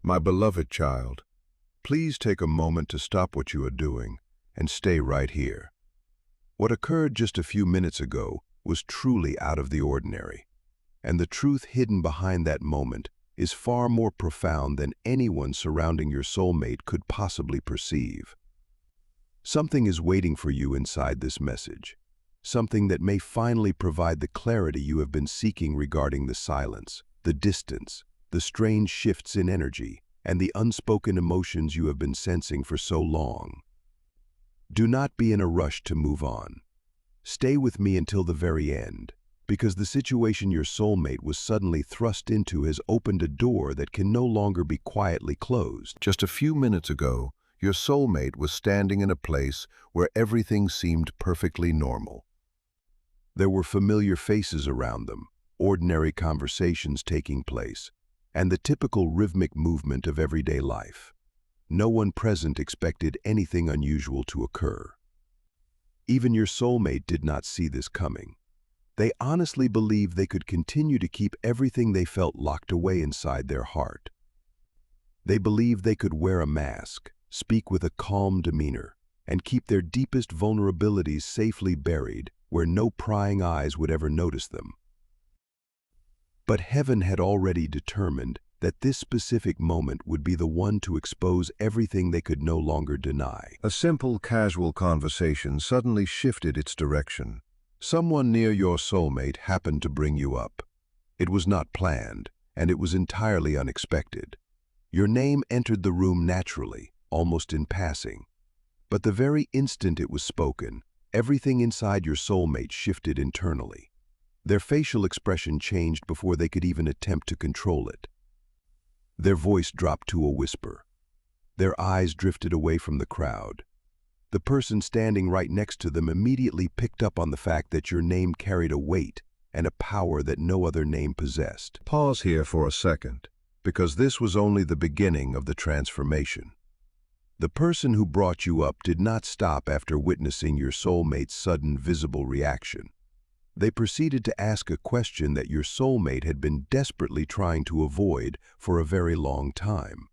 My beloved child, please take a moment to stop what you are doing and stay right here. What occurred just a few minutes ago was truly out of the ordinary, and the truth hidden behind that moment is far more profound than anyone surrounding your soulmate could possibly perceive. Something is waiting for you inside this message, something that may finally provide the clarity you have been seeking regarding the silence, the distance, the strange shifts in energy, and the unspoken emotions you have been sensing for so long. Do not be in a rush to move on. Stay with me until the very end, because the situation your soulmate was suddenly thrust into has opened a door that can no longer be quietly closed. Just a few minutes ago, your soulmate was standing in a place where everything seemed perfectly normal. There were familiar faces around them, ordinary conversations taking place, and the typical rhythmic movement of everyday life. No one present expected anything unusual to occur. Even your soulmate did not see this coming. They honestly believed they could continue to keep everything they felt locked away inside their heart. They believed they could wear a mask, speak with a calm demeanor, and keep their deepest vulnerabilities safely buried where no prying eyes would ever notice them. But heaven had already determined that this specific moment would be the one to expose everything they could no longer deny. A simple, casual conversation suddenly shifted its direction. Someone near your soulmate happened to bring you up. It was not planned, and it was entirely unexpected. Your name entered the room naturally, almost in passing. But the very instant it was spoken, everything inside your soulmate shifted internally. Their facial expression changed before they could even attempt to control it. Their voice dropped to a whisper. Their eyes drifted away from the crowd. The person standing right next to them immediately picked up on the fact that your name carried a weight and a power that no other name possessed. Pause here for a second, because this was only the beginning of the transformation. The person who brought you up did not stop after witnessing your soulmate's sudden visible reaction. They proceeded to ask a question that your soulmate had been desperately trying to avoid for a very long time.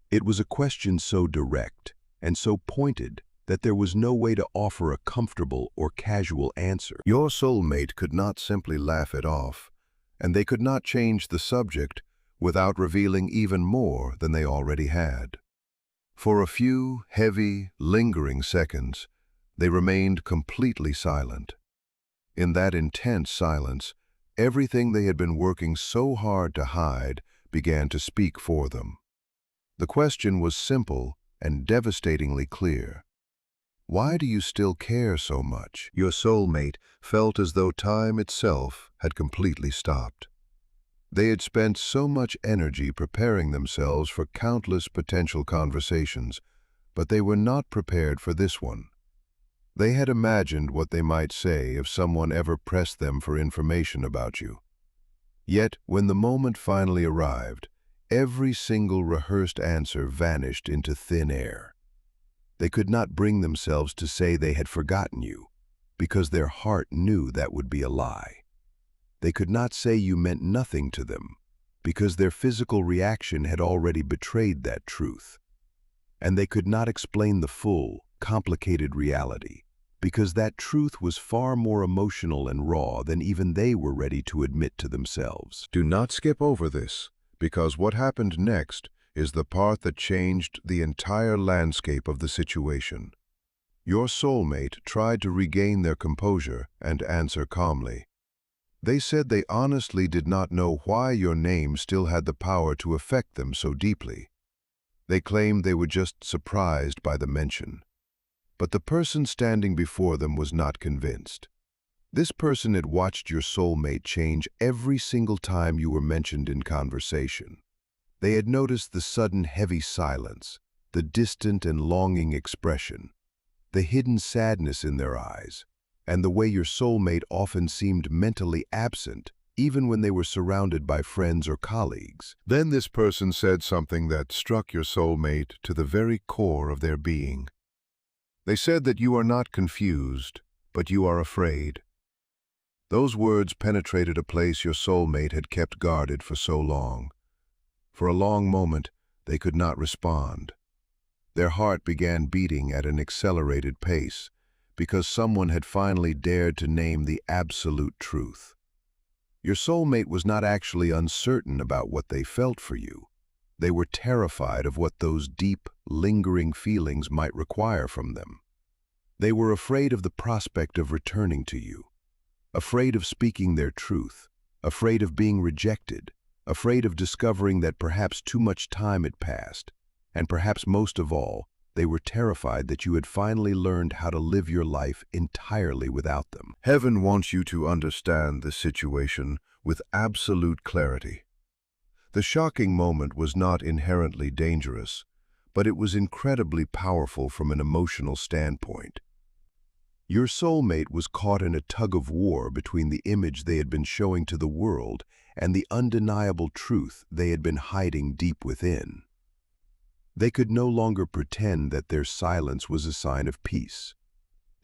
It was a question so direct and so pointed that there was no way to offer a comfortable or casual answer. Your soulmate could not simply laugh it off, and they could not change the subject without revealing even more than they already had. For a few heavy, lingering seconds, they remained completely silent. In that intense silence, everything they had been working so hard to hide began to speak for them. The question was simple and devastatingly clear. Why do you still care so much? Your soulmate felt as though time itself had completely stopped. They had spent so much energy preparing themselves for countless potential conversations, but they were not prepared for this one. They had imagined what they might say if someone ever pressed them for information about you. Yet, when the moment finally arrived, every single rehearsed answer vanished into thin air. They could not bring themselves to say they had forgotten you, because their heart knew that would be a lie. They could not say you meant nothing to them, because their physical reaction had already betrayed that truth. And they could not explain the full, complicated reality, because that truth was far more emotional and raw than even they were ready to admit to themselves. Do not skip over this, because what happened next is the part that changed the entire landscape of the situation. Your soulmate tried to regain their composure and answer calmly. They said they honestly did not know why your name still had the power to affect them so deeply. They claimed they were just surprised by the mention. But the person standing before them was not convinced. This person had watched your soulmate change every single time you were mentioned in conversation. They had noticed the sudden heavy silence, the distant and longing expression, the hidden sadness in their eyes, and the way your soulmate often seemed mentally absent, even when they were surrounded by friends or colleagues. Then this person said something that struck your soulmate to the very core of their being. They said that you are not confused, but you are afraid. Those words penetrated a place your soulmate had kept guarded for so long. For a long moment, they could not respond. Their heart began beating at an accelerated pace, because someone had finally dared to name the absolute truth. Your soulmate was not actually uncertain about what they felt for you. They were terrified of what those deep, lingering feelings might require from them. They were afraid of the prospect of returning to you, afraid of speaking their truth, afraid of being rejected, afraid of discovering that perhaps too much time had passed, and perhaps most of all, they were terrified that you had finally learned how to live your life entirely without them. Heaven wants you to understand this situation with absolute clarity. The shocking moment was not inherently dangerous, but it was incredibly powerful from an emotional standpoint. Your soulmate was caught in a tug-of-war between the image they had been showing to the world and the undeniable truth they had been hiding deep within. They could no longer pretend that their silence was a sign of peace.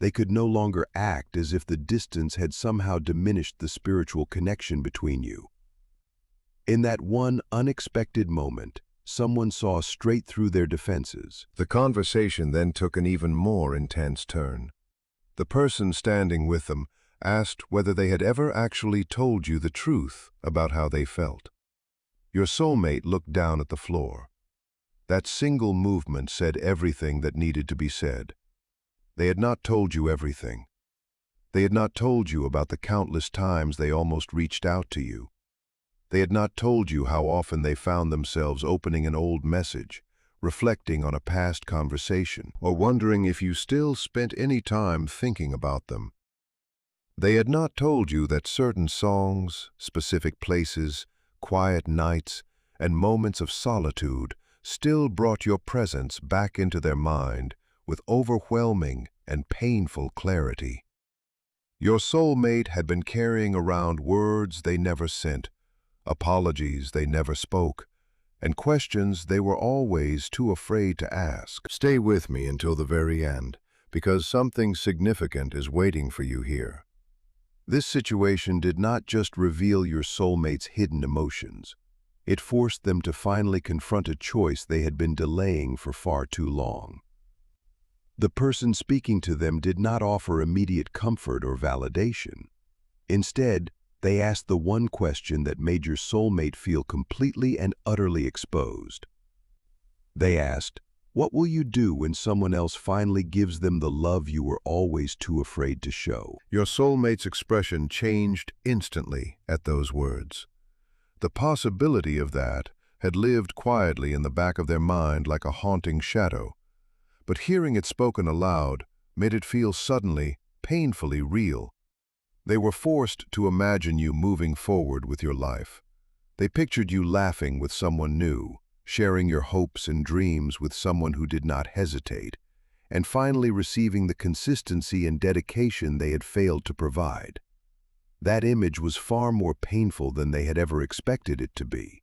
They could no longer act as if the distance had somehow diminished the spiritual connection between you. In that one unexpected moment, someone saw straight through their defenses. The conversation then took an even more intense turn. The person standing with them asked whether they had ever actually told you the truth about how they felt. Your soulmate looked down at the floor. That single movement said everything that needed to be said. They had not told you everything. They had not told you about the countless times they almost reached out to you. They had not told you how often they found themselves opening an old message, reflecting on a past conversation, or wondering if you still spent any time thinking about them. They had not told you that certain songs, specific places, quiet nights, and moments of solitude still brought your presence back into their mind with overwhelming and painful clarity. Your soulmate had been carrying around words they never sent, apologies they never spoke, and questions they were always too afraid to ask. Stay with me until the very end, because something significant is waiting for you here. This situation did not just reveal your soulmate's hidden emotions. It forced them to finally confront a choice they had been delaying for far too long. The person speaking to them did not offer immediate comfort or validation. Instead, they asked the one question that made your soulmate feel completely and utterly exposed. They asked, "What will you do when someone else finally gives them the love you were always too afraid to show?" Your soulmate's expression changed instantly at those words. The possibility of that had lived quietly in the back of their mind like a haunting shadow, but hearing it spoken aloud made it feel suddenly, painfully real. They were forced to imagine you moving forward with your life. They pictured you laughing with someone new, sharing your hopes and dreams with someone who did not hesitate, and finally receiving the consistency and dedication they had failed to provide. That image was far more painful than they had ever expected it to be.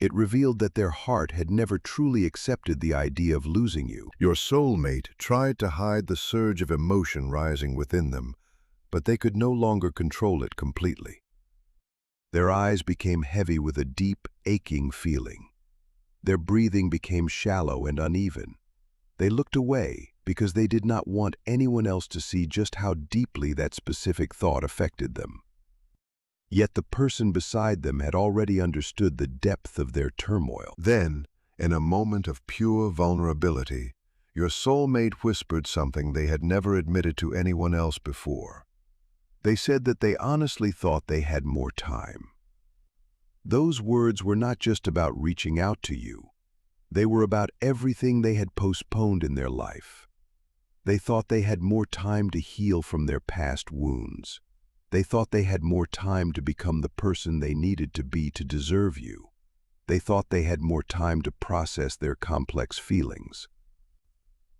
It revealed that their heart had never truly accepted the idea of losing you. Your soulmate tried to hide the surge of emotion rising within them, but they could no longer control it completely. Their eyes became heavy with a deep, aching feeling. Their breathing became shallow and uneven. They looked away because they did not want anyone else to see just how deeply that specific thought affected them. Yet the person beside them had already understood the depth of their turmoil. Then, in a moment of pure vulnerability, your soulmate whispered something they had never admitted to anyone else before. They said that they honestly thought they had more time. Those words were not just about reaching out to you. They were about everything they had postponed in their life. They thought they had more time to heal from their past wounds. They thought they had more time to become the person they needed to be to deserve you. They thought they had more time to process their complex feelings.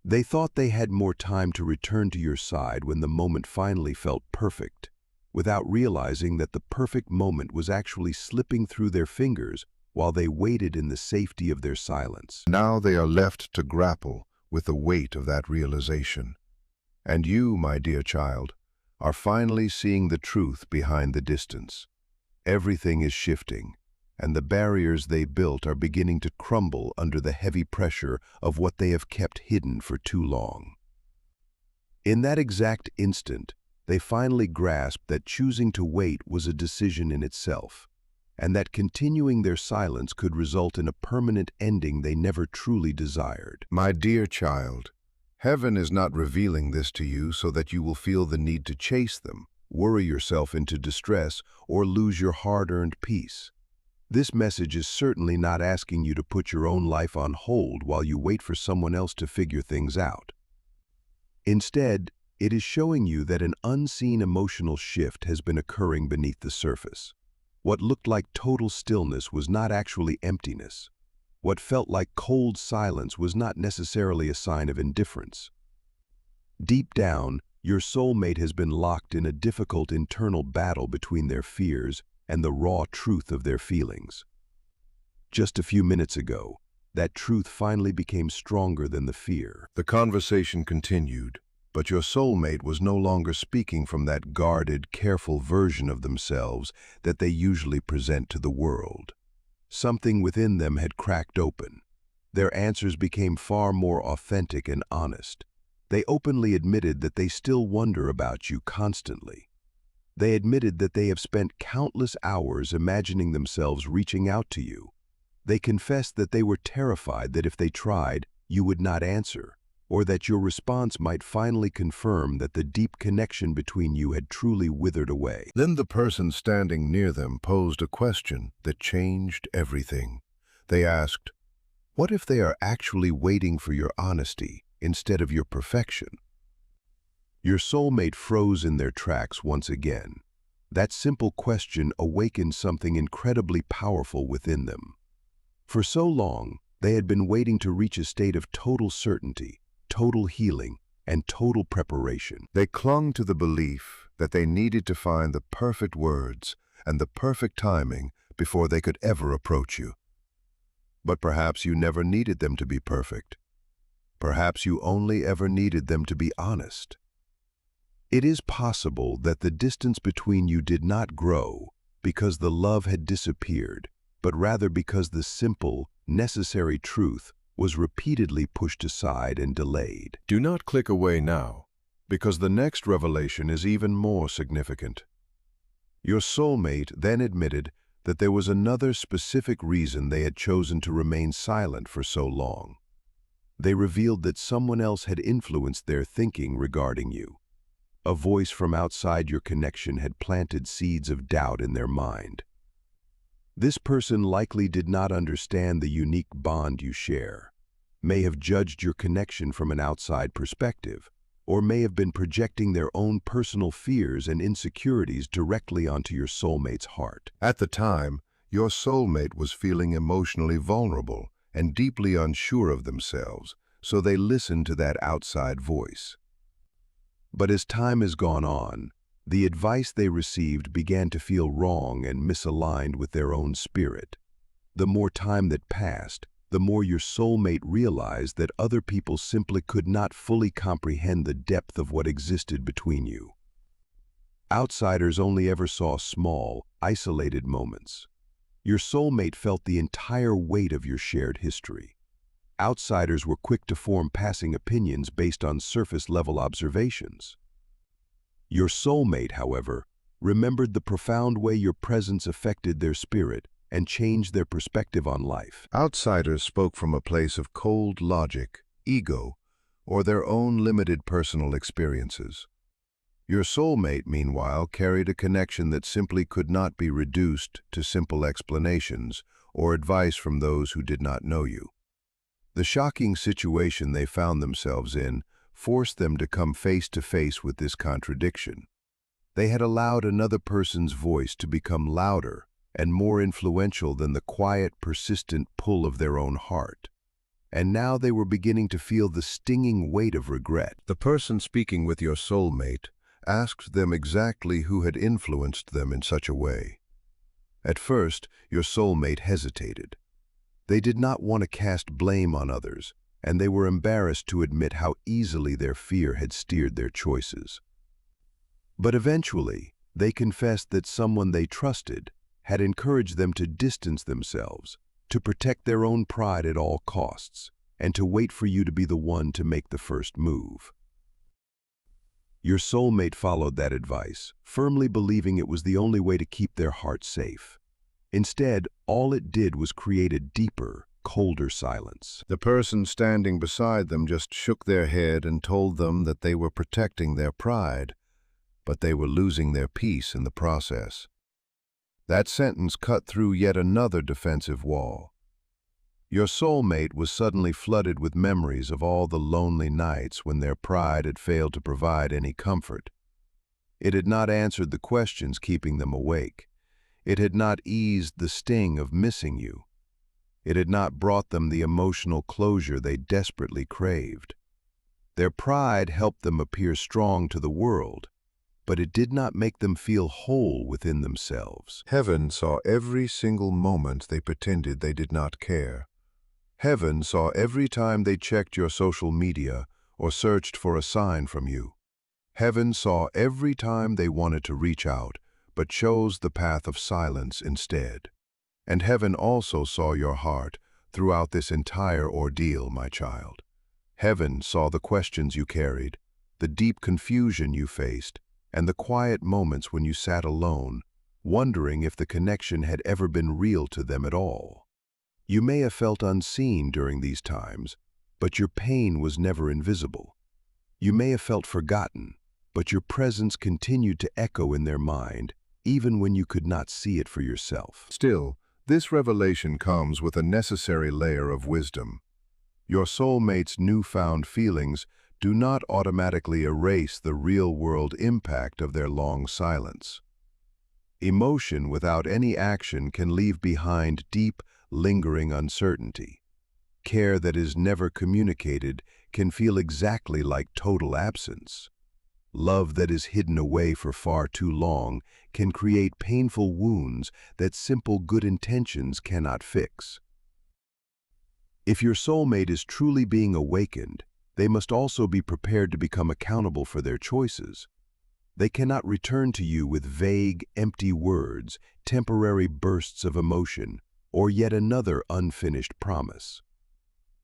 They thought they had more time to return to your side when the moment finally felt perfect, without realizing that the perfect moment was actually slipping through their fingers while they waited in the safety of their silence. Now they are left to grapple with the weight of that realization. And you, my dear child, are finally seeing the truth behind the distance. Everything is shifting. and the barriers they built are beginning to crumble under the heavy pressure of what they have kept hidden for too long. In that exact instant, they finally grasped that choosing to wait was a decision in itself, and that continuing their silence could result in a permanent ending they never truly desired. My dear child, heaven is not revealing this to you so that you will feel the need to chase them, worry yourself into distress, or lose your hard-earned peace. This message is certainly not asking you to put your own life on hold while you wait for someone else to figure things out. Instead, it is showing you that an unseen emotional shift has been occurring beneath the surface. What looked like total stillness was not actually emptiness. What felt like cold silence was not necessarily a sign of indifference. Deep down, your soulmate has been locked in a difficult internal battle between their fears and the raw truth of their feelings. Just a few minutes ago, that truth finally became stronger than the fear. The conversation continued, but your soulmate was no longer speaking from that guarded, careful version of themselves that they usually present to the world. Something within them had cracked open. Their answers became far more authentic and honest. They openly admitted that they still wonder about you constantly. They admitted that they have spent countless hours imagining themselves reaching out to you. They confessed that they were terrified that if they tried, you would not answer, or that your response might finally confirm that the deep connection between you had truly withered away. Then the person standing near them posed a question that changed everything. They asked, "What if they are actually waiting for your honesty instead of your perfection?" Your soulmate froze in their tracks once again. That simple question awakened something incredibly powerful within them. For so long, they had been waiting to reach a state of total certainty, total healing, and total preparation. They clung to the belief that they needed to find the perfect words and the perfect timing before they could ever approach you. But perhaps you never needed them to be perfect. Perhaps you only ever needed them to be honest. It is possible that the distance between you did not grow because the love had disappeared, but rather because the simple, necessary truth was repeatedly pushed aside and delayed. Do not click away now, because the next revelation is even more significant. Your soulmate then admitted that there was another specific reason they had chosen to remain silent for so long. They revealed that someone else had influenced their thinking regarding you. A voice from outside your connection had planted seeds of doubt in their mind. This person likely did not understand the unique bond you share, may have judged your connection from an outside perspective, or may have been projecting their own personal fears and insecurities directly onto your soulmate's heart. At the time, your soulmate was feeling emotionally vulnerable and deeply unsure of themselves, so they listened to that outside voice. But as time has gone on, the advice they received began to feel wrong and misaligned with their own spirit. The more time that passed, the more your soulmate realized that other people simply could not fully comprehend the depth of what existed between you. Outsiders only ever saw small, isolated moments. Your soulmate felt the entire weight of your shared history. Outsiders were quick to form passing opinions based on surface-level observations. Your soulmate, however, remembered the profound way your presence affected their spirit and changed their perspective on life. Outsiders spoke from a place of cold logic, ego, or their own limited personal experiences. Your soulmate, meanwhile, carried a connection that simply could not be reduced to simple explanations or advice from those who did not know you. The shocking situation they found themselves in forced them to come face to face with this contradiction. They had allowed another person's voice to become louder and more influential than the quiet, persistent pull of their own heart. And now they were beginning to feel the stinging weight of regret. The person speaking with your soulmate asked them exactly who had influenced them in such a way. At first, your soulmate hesitated. They did not want to cast blame on others, and they were embarrassed to admit how easily their fear had steered their choices. But eventually, they confessed that someone they trusted, had encouraged them to distance themselves, to protect their own pride at all costs, and to wait for you to be the one to make the first move. Your soulmate followed that advice, firmly believing it was the only way to keep their heart safe. Instead, all it did was create a deeper, colder silence. The person standing beside them just shook their head and told them that they were protecting their pride, but they were losing their peace in the process. That sentence cut through yet another defensive wall. Your soulmate was suddenly flooded with memories of all the lonely nights when their pride had failed to provide any comfort. It had not answered the questions keeping them awake. It had not eased the sting of missing you. It had not brought them the emotional closure they desperately craved. Their pride helped them appear strong to the world, but it did not make them feel whole within themselves. Heaven saw every single moment they pretended they did not care. Heaven saw every time they checked your social media or searched for a sign from you. Heaven saw every time they wanted to reach out, but chose the path of silence instead. And heaven also saw your heart throughout this entire ordeal, my child. Heaven saw the questions you carried, the deep confusion you faced, and the quiet moments when you sat alone, wondering if the connection had ever been real to them at all. You may have felt unseen during these times, but your pain was never invisible. You may have felt forgotten, but your presence continued to echo in their mind, even when you could not see it for yourself. Still, this revelation comes with a necessary layer of wisdom. Your soulmate's newfound feelings do not automatically erase the real-world impact of their long silence. Emotion without any action can leave behind deep, lingering uncertainty. Care that is never communicated can feel exactly like total absence. Love that is hidden away for far too long can create painful wounds that simple good intentions cannot fix. If your soulmate is truly being awakened, they must also be prepared to become accountable for their choices. They cannot return to you with vague, empty words, temporary bursts of emotion, or yet another unfinished promise.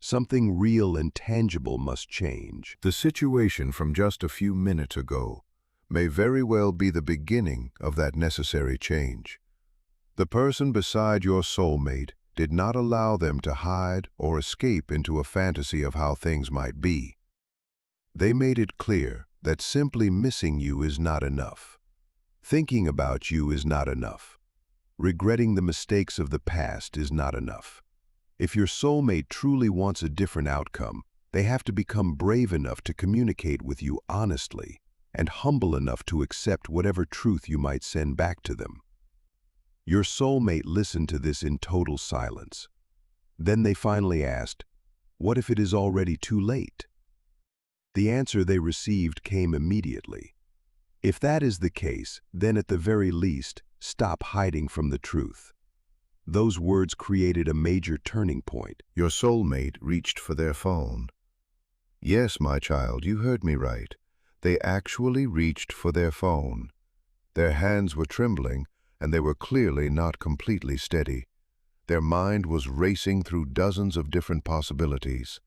Something real and tangible must change. The situation from just a few minutes ago may very well be the beginning of that necessary change. The person beside your soulmate did not allow them to hide or escape into a fantasy of how things might be. They made it clear that simply missing you is not enough. Thinking about you is not enough. Regretting the mistakes of the past is not enough. If your soulmate truly wants a different outcome, they have to become brave enough to communicate with you honestly and humble enough to accept whatever truth you might send back to them. Your soulmate listened to this in total silence. Then they finally asked, "What if it is already too late?" The answer they received came immediately. If that is the case, then at the very least, stop hiding from the truth. Those words created a major turning point. Your soulmate reached for their phone. Yes, my child, you heard me right. They actually reached for their phone. Their hands were trembling, and they were clearly not completely steady. Their mind was racing through dozens of different possibilities.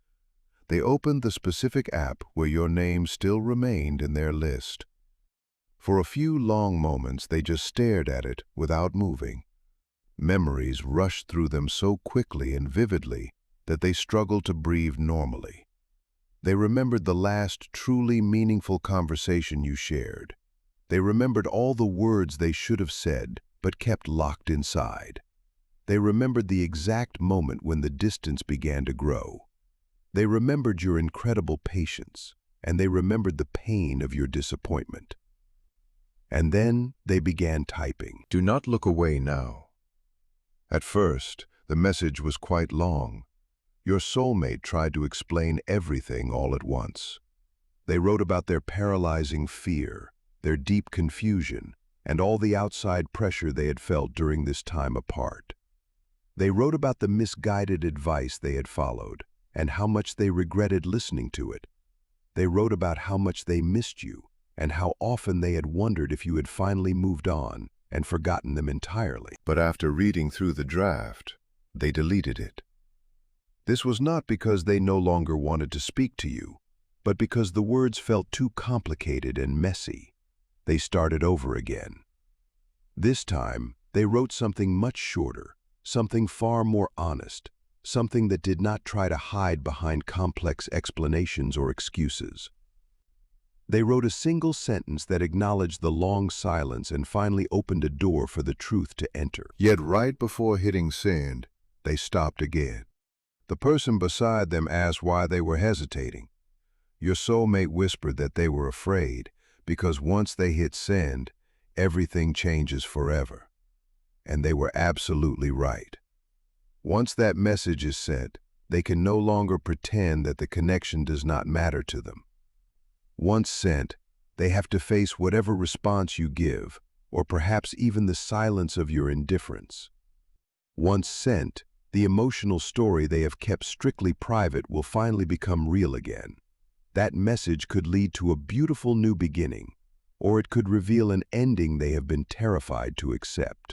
They opened the specific app where your name still remained in their list. For a few long moments, they just stared at it without moving. Memories rushed through them so quickly and vividly that they struggled to breathe normally. They remembered the last truly meaningful conversation you shared. They remembered all the words they should have said but kept locked inside. They remembered the exact moment when the distance began to grow. They remembered your incredible patience, and they remembered the pain of your disappointment. And then they began typing. Do not look away now. At first, the message was quite long. Your soulmate tried to explain everything all at once. They wrote about their paralyzing fear, their deep confusion, and all the outside pressure they had felt during this time apart. They wrote about the misguided advice they had followed, and how much they regretted listening to it. They wrote about how much they missed you, and how often they had wondered if you had finally moved on, and forgotten them entirely. But after reading through the draft, they deleted it. This was not because they no longer wanted to speak to you, but because the words felt too complicated and messy. They started over again. This time, they wrote something much shorter, something far more honest, something that did not try to hide behind complex explanations or excuses. They wrote a single sentence that acknowledged the long silence and finally opened a door for the truth to enter. Yet right before hitting send, they stopped again. The person beside them asked why they were hesitating. Your soulmate whispered that they were afraid because once they hit send, everything changes forever. And they were absolutely right. Once that message is sent, they can no longer pretend that the connection does not matter to them. Once sent, they have to face whatever response you give, or perhaps even the silence of your indifference. Once sent, the emotional story they have kept strictly private will finally become real again. That message could lead to a beautiful new beginning, or it could reveal an ending they have been terrified to accept.